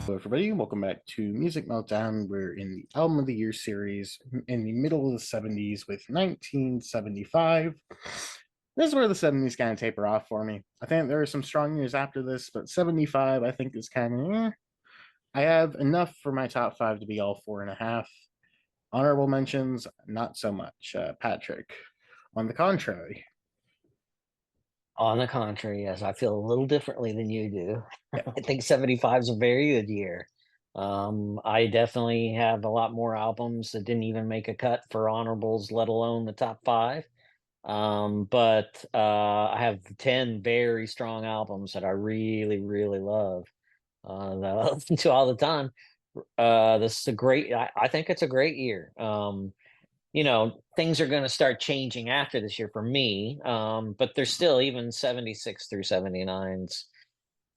Hello, everybody. Welcome back to Music Meltdown. We're in the Album of the Year series in the middle of the 70s with 1975. This is where the 70s kind of taper off for me. I think there are some strong years after this, but 75 I think is kind of I have enough for my top five to be all four and a half. Honorable mentions, not so much. Patrick, on the contrary. On the contrary, yes, I feel a little differently than you do. Yeah, I think 75 is a very good year. I definitely have a lot more albums that didn't even make a cut for honorables, let alone the top five. But I have 10 very strong albums that I really, really love that I listen to all the time. This is a great, I think it's a great year. Things are going to start changing after this year for me. But there's still even 76 through 79s.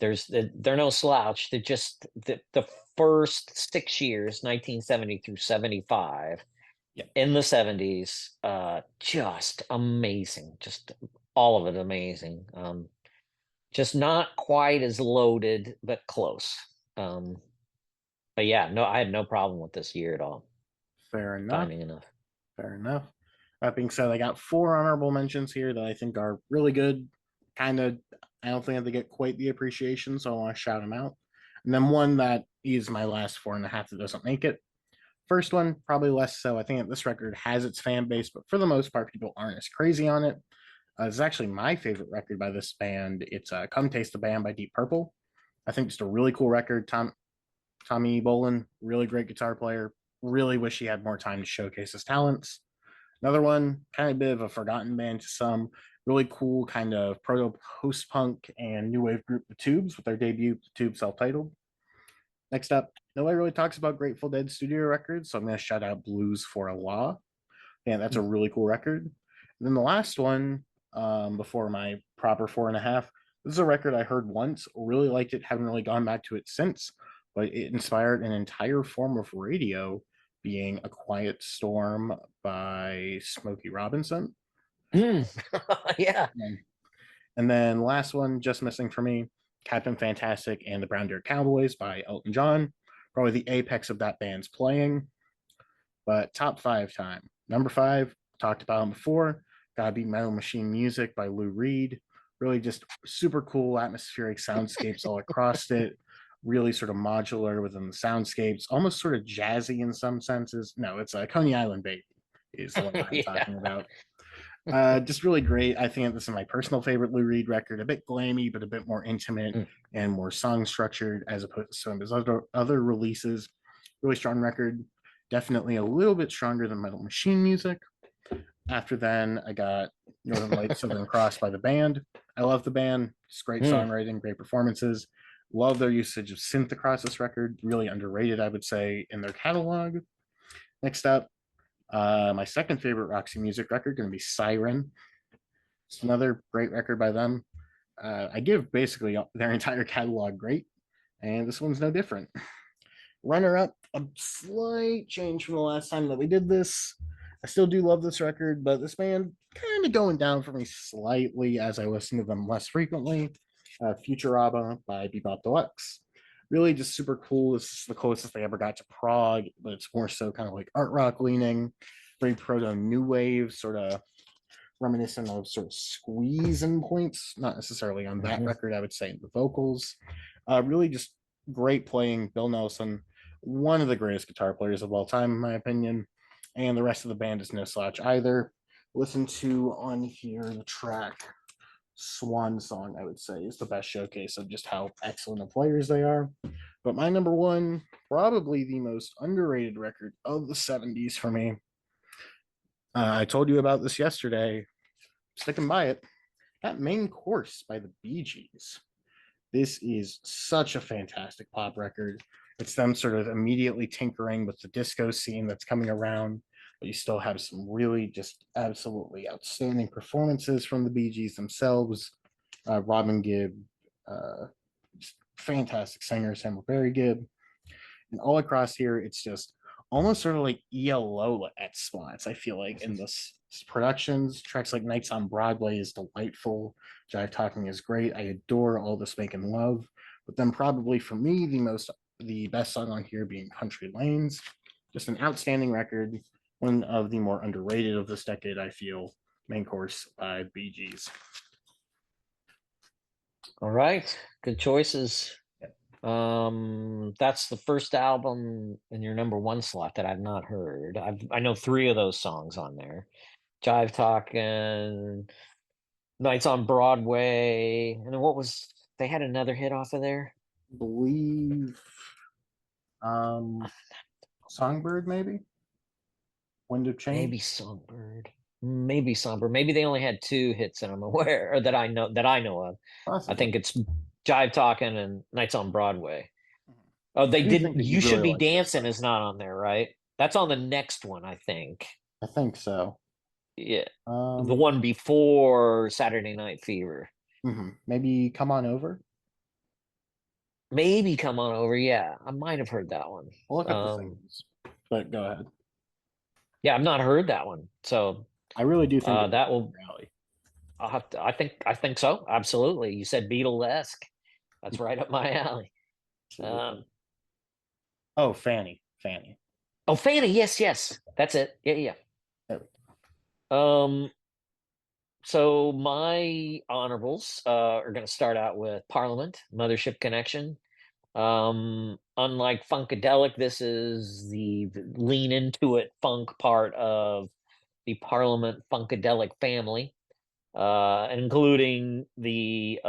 They're no slouch. They're just the first 6 years, 1970 through 75 yeah, in the 70s, just amazing. Just all of it amazing. Just not quite as loaded, but close. Um, but yeah, no, I had no problem with this year at all. fair enough. Finding enough. Fair enough. That being said, I got four honorable mentions here that I think are really good. Kind of, I don't think they get quite the appreciation, so I want to shout them out. And then one that is my last four and a half that doesn't make it. First one, probably less so. I think that this record has its fan base, but for the most part, people aren't as crazy on it. It's actually my favorite record by this band. It's "Come Taste the Band" by Deep Purple. I think just a really cool record. Tommy Bolin, really great guitar player. Really wish he had more time to showcase his talents. Another one, kind of a bit of a forgotten band to some, really cool kind of proto post punk and new wave group, The Tubes, with their debut, The Tubes self titled. Next up, nobody really talks about Grateful Dead studio records, so I'm going to shout out Blues for a Law. And that's a really cool record. And then the last one, before my proper four and a half, this is a record I heard once, really liked it, haven't really gone back to it since, but it inspired an entire form of radio, being A Quiet Storm by Smokey Robinson. Mm. Yeah. And then last one, just missing for me, Captain Fantastic and the Brown Deer Cowboys by Elton John. Probably the apex of that band's playing, but top five time. Number five, talked about him before. Gotta be Metal Machine Music by Lou Reed. Really just super cool atmospheric soundscapes all across it. Really sort of modular within the soundscapes, almost sort of jazzy in some senses. No, it's a Coney Island Baby is the one I'm Yeah. talking about. Just really great. I think this is my personal favorite Lou Reed record. A bit glammy, but a bit more intimate Mm. and more song structured as opposed to some of his other releases. Really strong record. Definitely a little bit stronger than Metal Machine Music. After then, I got Northern Lights, Southern Cross by the band. I love the band. It's great Mm. songwriting, great performances. Love their usage of synth across this record. Really underrated, I would say, in their catalog. Next up, my second favorite Roxy Music record going to be Siren. It's another great record by them. I give basically their entire catalog great, and this one's no different. Runner up, a slight change from the last time that we did this. I still do love this record, but this band kind of going down for me slightly as I listen to them less frequently. Futurama by Bebop Deluxe. Really just super cool. This is the closest they ever got to prog, but it's more so kind of like art rock leaning, very proto new wave, sort of reminiscent of sort of squeeze in points, not necessarily on that Mhm. record, I would say the vocals. Really just great playing. Bill Nelson, one of the greatest guitar players of all time, in my opinion. And the rest of the band is no slouch either. Listen to on here the track Swan Song, I would say, is the best showcase of just how excellent of players they are. But my number one, probably the most underrated record of the 70s for me. I told you about this yesterday, sticking by it. That main course by the Bee Gees. This is such a fantastic pop record. It's them sort of immediately tinkering with the disco scene that's coming around, but you still have some really just absolutely outstanding performances from the Bee Gees themselves. Robin Gibb, fantastic singer, Sam Barry Gibb, and all across here, it's just almost sort of like ELO at spots. I feel like in this productions, tracks like Nights on Broadway is delightful. Jive Talking is great. I adore all this making love. But then probably for me, the most the best song on here being Country Lanes. Just an outstanding record, one of the more underrated of this decade, I feel. Main course by Bee Gees. All right, good choices. Yep. That's the first album in your number one slot that I've not heard. I know three of those songs on there. Jive Talkin', Nights on Broadway, and then what was they had another hit off of there? I believe Songbird, maybe? Wind of Maybe Change? Songbird. Maybe Songbird. Maybe they only had two hits that I'm aware or that I know of. I Possibly. think it's Jive Talking and Nights on Broadway. Oh, they I do didn't. think that You you'd Should really Be like this Dancing one. is not on there, right? That's on the next one, I think. I think so. Yeah. The Um, one before Saturday Night Fever. maybe Come On Over. Maybe Come On Over. Yeah, I might have heard that one. We'll look up the Um, singles, but go ahead. yeah, I've not heard that one. So I really do think it's that right up will. your alley. I think so. Absolutely. You said Beatlesque. That's right up my alley. Absolutely. Um, Oh, Fanny. Fanny. oh, Fanny. Yes, yes. That's it. Yeah, yeah. There we Um, so my honorables are going to start out with Parliament, Mothership Connection. Unlike Funkadelic, this is the lean into it funk part of the Parliament Funkadelic family, including the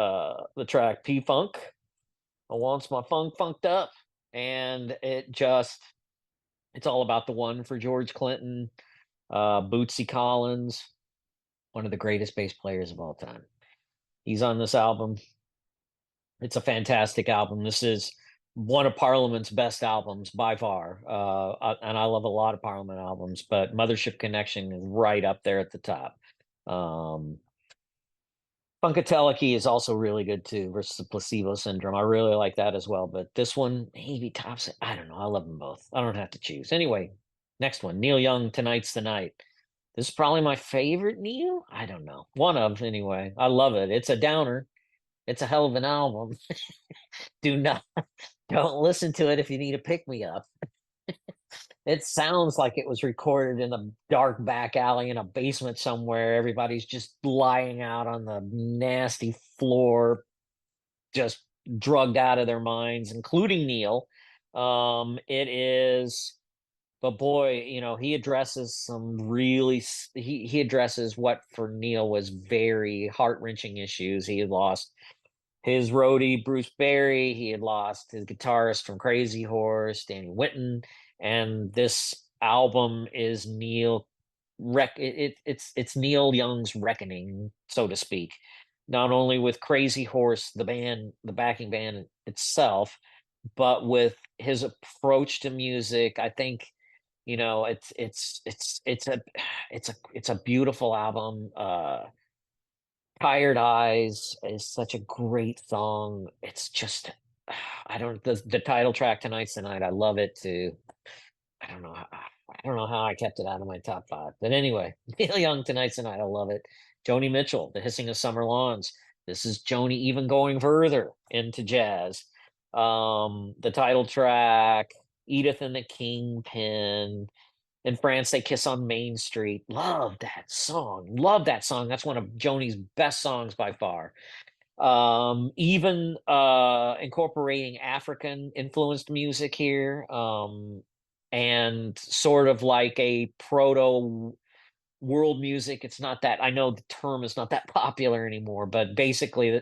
track P Funk. I wants my funk funked up, and it's all about the one for George Clinton, Bootsy Collins, one of the greatest bass players of all time. He's on this album. It's a fantastic album. This is one of Parliament's best albums by far. And I love a lot of Parliament albums, but Mothership Connection is right up there at the top. Um, Funkateliki is also really good too, versus the Placebo Syndrome. I really like that as well. But this one maybe tops it. I don't know. I love them both. I don't have to choose. Anyway, next one, Neil Young, Tonight's the Night. This is probably my favorite Neil. I don't know. One of anyway. I love it. It's a downer. It's a hell of an album. Do not don't listen to it if you need a pick me up. It sounds like it was recorded in a dark back alley in a basement somewhere. Everybody's just lying out on the nasty floor, just drugged out of their minds, including Neil. It is, but boy, he addresses some really he addresses what for Neil was very heart wrenching issues. He had lost his roadie Bruce Berry. He had lost his guitarist from Crazy Horse, Danny Whitten, and this album is it's Neil Young's reckoning, so to speak. Not only with Crazy Horse, the band, the backing band itself, but with his approach to music. I think it's a beautiful album. Tired Eyes is such a great song. It's just I don't the title track Tonight's the Night. I love it too. I don't know. I don't know how I kept it out of my top five. But anyway, Neil Young, Tonight's the Night. I love it. Joni Mitchell, The Hissing of Summer Lawns. This is Joni even going further into jazz. The title track, Edith and the Kingpin. In France, They Kiss on Main Street. Love that song. Love that song. That's one of Joni's best songs by far. Even incorporating African influenced music here, and sort of like a proto world music. It's not that, I know the term is not that popular anymore, but basically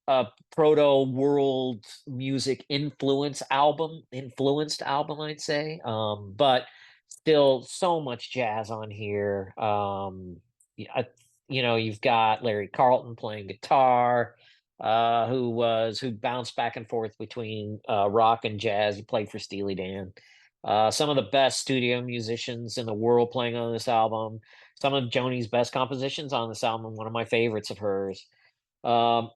a proto world music influenced album, I'd say. But still so much jazz on here. Yeah, you've got Larry Carlton playing guitar, who bounced back and forth between rock and jazz. He played for Steely Dan. Some of the best studio musicians in the world playing on this album. Some of Joni's best compositions on this album. One of my favorites of hers. Um,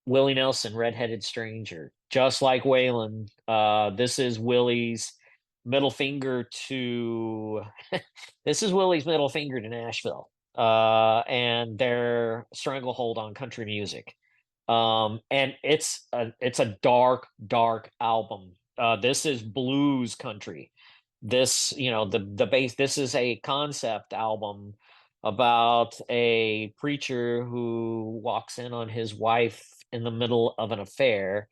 Willie Nelson, Redheaded Stranger. Just like Waylon, this is Willie's middle finger to this is Willie's middle finger to Nashville, and their stranglehold on country music. And it's a dark, dark album. This is blues country. This, the bass. This is a concept album about a preacher who walks in on his wife in the middle of an affair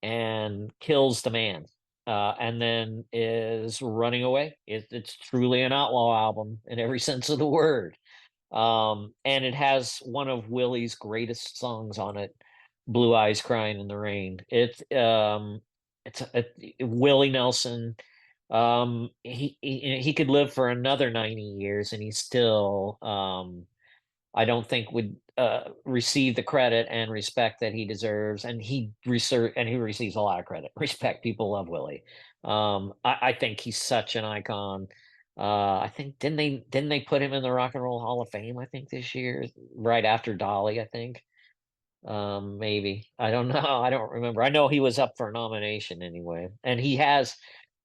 and kills the man, and then is running away. It's truly an outlaw album in every sense of the word. And it has one of Willie's greatest songs on it, "Blue Eyes Crying in the Rain." Willie Nelson. He could live for another 90 years, and he still, I don't think would receive the credit and respect that he deserves. And he receives a lot of credit, respect. People love Willie. I think he's such an icon. I think didn't they put him in the Rock and Roll Hall of Fame? I think this year, right after Dolly. I think, maybe, I don't know. I don't remember. I know he was up for a nomination anyway, and he has.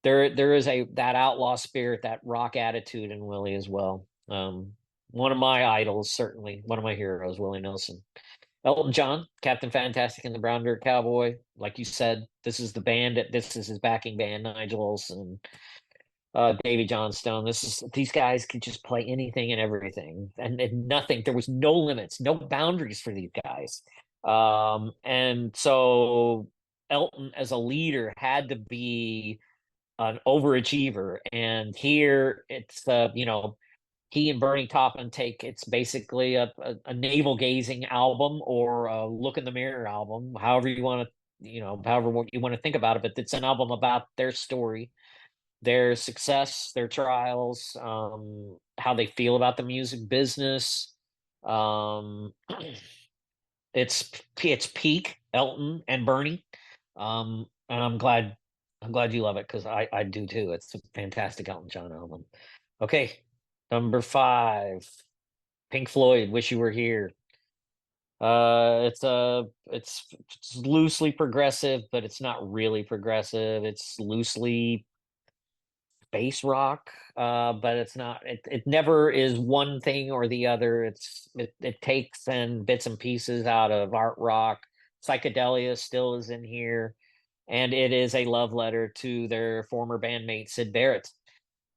There is a that outlaw spirit, that rock attitude in Willie as well. One of my idols, certainly one of my heroes, Willie Nelson. Elton John, Captain Fantastic and the Brown Dirt Cowboy. Like you said, this is the band. This is his backing band, Nigel Olsson, Davy Johnstone. These guys could just play anything and everything, and nothing. There was no limits, no boundaries for these guys. And so Elton, as a leader, had to be an overachiever. And here it's, he and Bernie Taupin take, it's basically a navel gazing album, or a look in the mirror album, however you want to, however what you want to think about it. But it's an album about their story, their success, their trials, how they feel about the music business. Um, it's peak Elton and Bernie, and I'm glad you love it, because I do too. It's a fantastic Elton John album. Okay, number five, Pink Floyd, "Wish You Were Here." It's loosely progressive, but it's not really progressive. It's loosely space rock, but it's not. It never is one thing or the other. It takes and bits and pieces out of art rock. Psychedelia still is in here, and it is a love letter to their former bandmate Sid Barrett,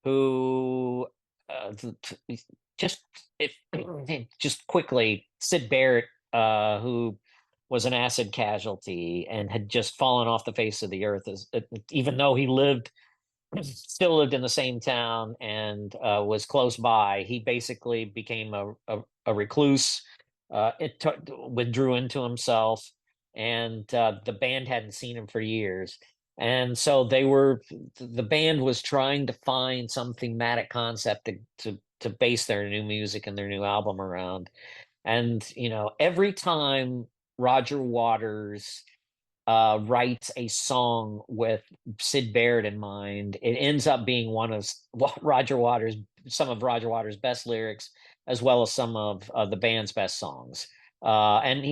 who, just if just quickly, Sid Barrett, who was an acid casualty and had just fallen off the face of the earth, even though he still lived in the same town, and was close by. He basically became a recluse. Withdrew into himself, and the band hadn't seen him for years. And so the band was trying to find some thematic concept to base their new music and their new album around. And every time Roger Waters writes a song with Sid Barrett in mind, it ends up being some of Roger Waters' best lyrics, as well as some of the band's best songs. And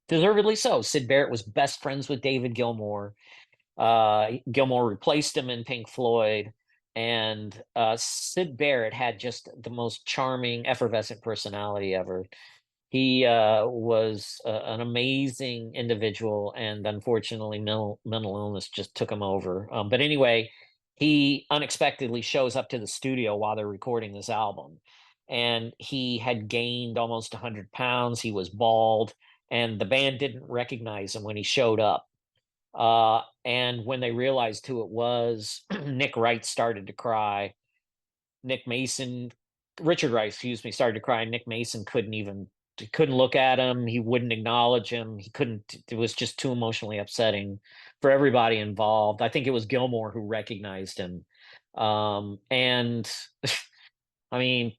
deservedly so. Sid Barrett was best friends with David Gilmour. Gilmour replaced him in Pink Floyd, and Sid Barrett had just the most charming, effervescent personality ever. He was an amazing individual, and unfortunately, mental illness just took him over. But anyway, he unexpectedly shows up to the studio while they're recording this album, and he had gained almost 100 pounds. He was bald, and the band didn't recognize him when he showed up. And when they realized who it was, Nick Wright started to cry. Nick Mason, Richard Wright, excuse me, started to cry. Nick Mason couldn't look at him. He wouldn't acknowledge him. He couldn't. It was just too emotionally upsetting for everybody involved. I think it was Gilmour who recognized him. And I mean,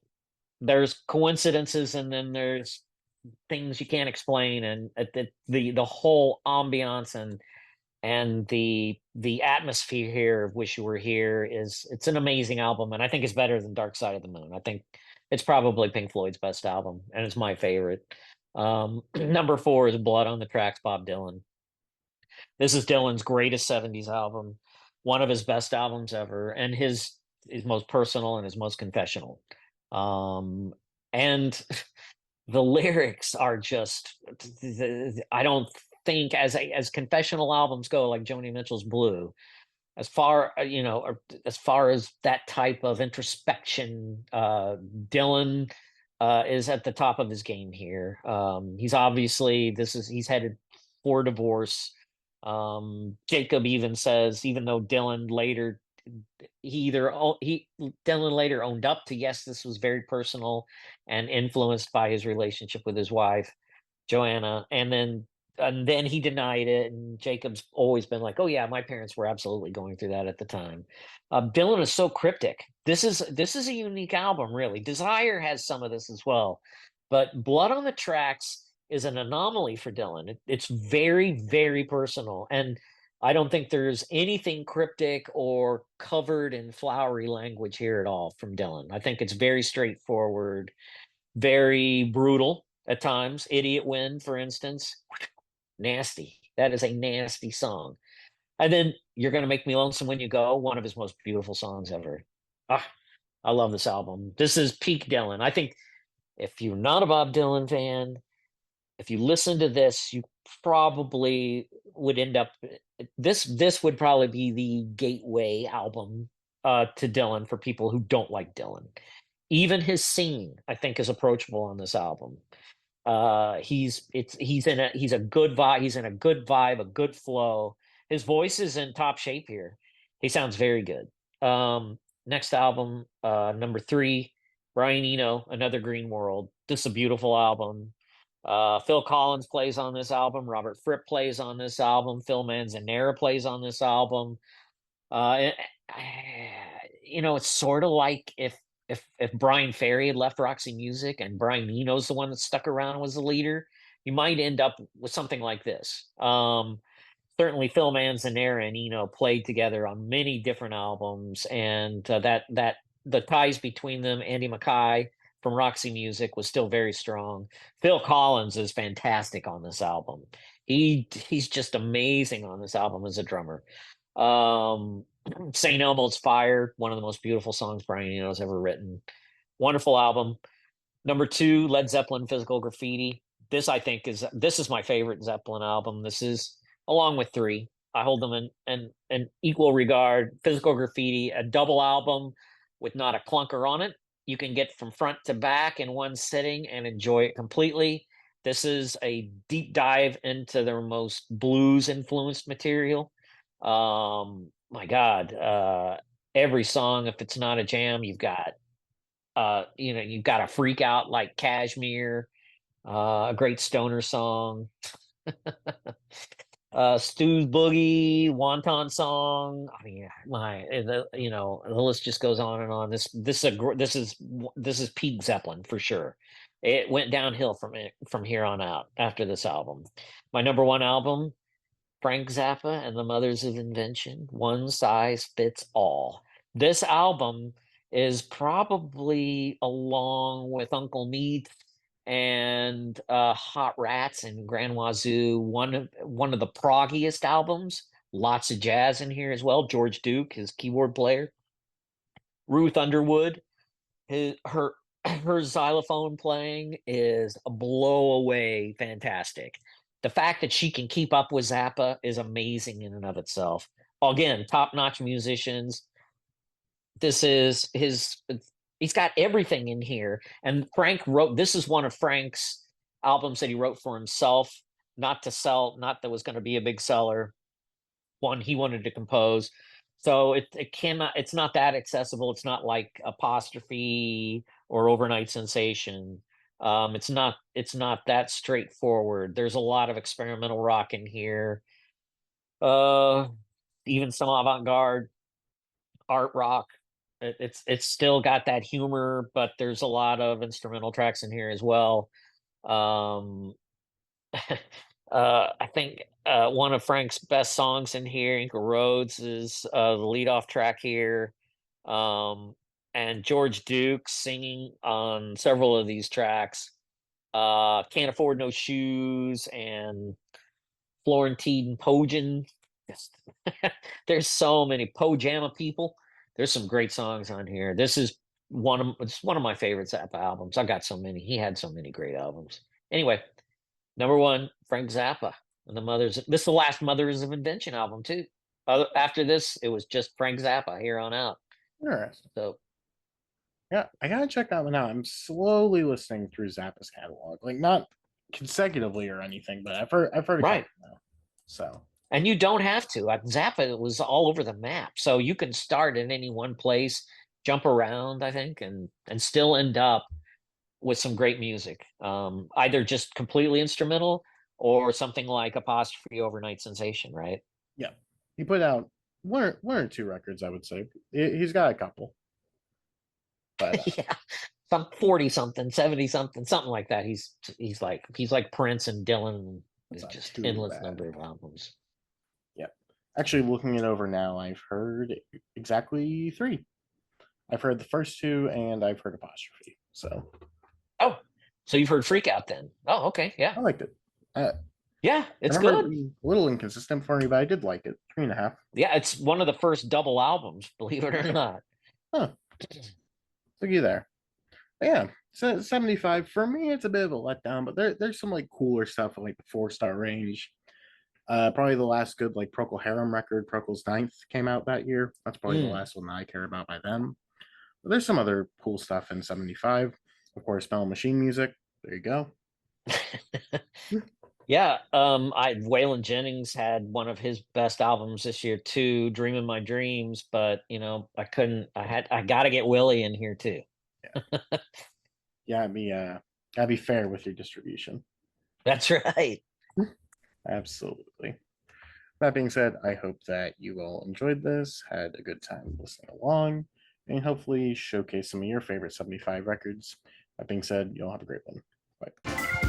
there's coincidences, and then there's things you can't explain, and the whole ambiance and the atmosphere here of "Wish You Were Here" it's an amazing album, and I think it's better than "Dark Side of the Moon." I think it's probably Pink Floyd's best album, and it's my favorite. Number four is "Blood on the Tracks," Bob Dylan. This is Dylan's greatest 70s album, one of his best albums ever, and his most personal and his most confessional. And the lyrics are just, I don't think as confessional albums go, like Joni Mitchell's Blue, as far or as far as that type of introspection, Dylan is at the top of his game here. He's obviously he's headed for divorce. Jacob even says, even though Dylan later he either he Dylan later owned up to, yes, this was very personal and influenced by his relationship with his wife Joanna, and then he denied it, and Jacob's always been like, "Oh yeah, my parents were absolutely going through that at the time." Dylan is so cryptic. This is a unique album, really. Desire has some of this as well, but Blood on the Tracks is an anomaly for Dylan. It's very, very personal, and I don't think there's anything cryptic or covered in flowery language here at all from Dylan. I think it's very straightforward, very brutal at times. Idiot Win, for instance, nasty. That is a nasty song. And then You're Gonna Make Me Lonesome When You Go, one of his most beautiful songs ever. Ah, I love this album. This is peak Dylan. I think if you're not a Bob Dylan fan, if you listen to this, you probably would end up this would probably be the gateway album to Dylan for people who don't like Dylan. Even his singing, I think, is approachable on this album. He's a good vibe. He's in a good vibe, a good flow. His voice is in top shape here. He sounds very good. Next album, number 3, Brian Eno, Another Green World. This is a beautiful album. Phil Collins plays on this album. Robert Fripp plays on this album. Phil Manzanera plays on this album. Uh, it's sort of like if Brian Ferry had left Roxy Music and Brian Eno's the one that stuck around was the leader, you might end up with something like this. Certainly, Phil Manzanera and Eno played together on many different albums, and that the ties between them, Andy Mackay from Roxy Music was still very strong. Phil Collins is fantastic on this album. He's just amazing on this album as a drummer. Um, St. Elmo's Fire, one of the most beautiful songs Brian Eno's ever written. Wonderful album. Number 2, Led Zeppelin, Physical Graffiti. This is my favorite Zeppelin album. This is, along with 3. I hold them in equal regard. Physical Graffiti, a double album with not a clunker on it. You can get from front to back in one sitting and enjoy it completely. This is a deep dive into their most blues influenced material. My God, every song, if it's not a jam, you've got a freak out like Cashmere, a great stoner song, Stu's Boogie, Wonton Song. I mean, the list just goes on and on. This is peak Zeppelin for sure. It went downhill from here on out after this album. My number 1 album, Frank Zappa and the Mothers of Invention, One Size Fits All. This album is probably, along with Uncle Meat and Hot Rats and Grand Wazoo, one of the proggiest albums. Lots of jazz in here as well. George Duke, his keyboard player. Ruth Underwood, her her xylophone playing is a blow away fantastic. The fact that she can keep up with Zappa is amazing in and of itself. Again, top notch musicians. This is his. He's got everything in here. And Frank wrote. This is one of Frank's albums that he wrote for himself, not to sell. Not that was going to be a big seller. One he wanted to compose. So it cannot. It's not that accessible. It's not like Apostrophe or Overnight Sensation. It's not that straightforward. There's a lot of experimental rock in here. Uh, Even some avant-garde art rock. It's still got that humor, but there's a lot of instrumental tracks in here as well. Um, I think one of Frank's best songs in here, Inca Roads, is the leadoff track here. Um, and George Duke singing on several of these tracks. Can't Afford No Shoes and Florentine Pojin. Just there's so many Pojama people. There's some great songs on here. It's one of my favorite Zappa albums. I got so many. He had so many great albums. Anyway, number 1, Frank Zappa. And this is the last Mothers of Invention album too. After this, it was just Frank Zappa here on out. Interesting. So Yeah, I gotta check that one out. I'm slowly listening through Zappa's catalog, like not consecutively or anything, but I've heard a right. couple now. So And you don't have to. Zappa was all over the map, so you can start in any one place, jump around, I think, and still end up with some great music. Either just completely instrumental or something like Apostrophe Overnight Sensation, right? yeah, he put out one or two records, I would say. He's got a couple, but Yeah. Some 40 something, 70 something, something like that. He's like Prince and Dylan. it's There's not just too endless bad. number of albums. Yeah, actually, looking it over now, I've heard exactly three. I've heard the first two, and I've heard Apostrophe. So Oh, so you've heard Freak Out then? Oh, okay, yeah, I liked it. Uh, yeah, I it's remember it good. being a little inconsistent for me, but I did like it. 3.5. Yeah, it's one of the first double albums, believe it or not. Huh. Look you there. But yeah. So 75 for me, it's a bit of a letdown, but there's some like cooler stuff like the 4-star range. Probably the last good like Procol Harum record, Procol's Ninth, came out that year. That's probably the Mm. last one that I care about by them. But there's some other cool stuff in 75. Of course, Metal Machine Music. There you go. Yeah, I Waylon Jennings had one of his best albums this year too, "Dreaming My Dreams," but I couldn't. I got to get Willie in here too. Yeah. Yeah, gotta be fair with your distribution. That's right. Absolutely. That being said, I hope that you all enjoyed this, had a good time listening along, and hopefully showcase some of your favorite 75 records. That being said, you'll have a great one. Bye.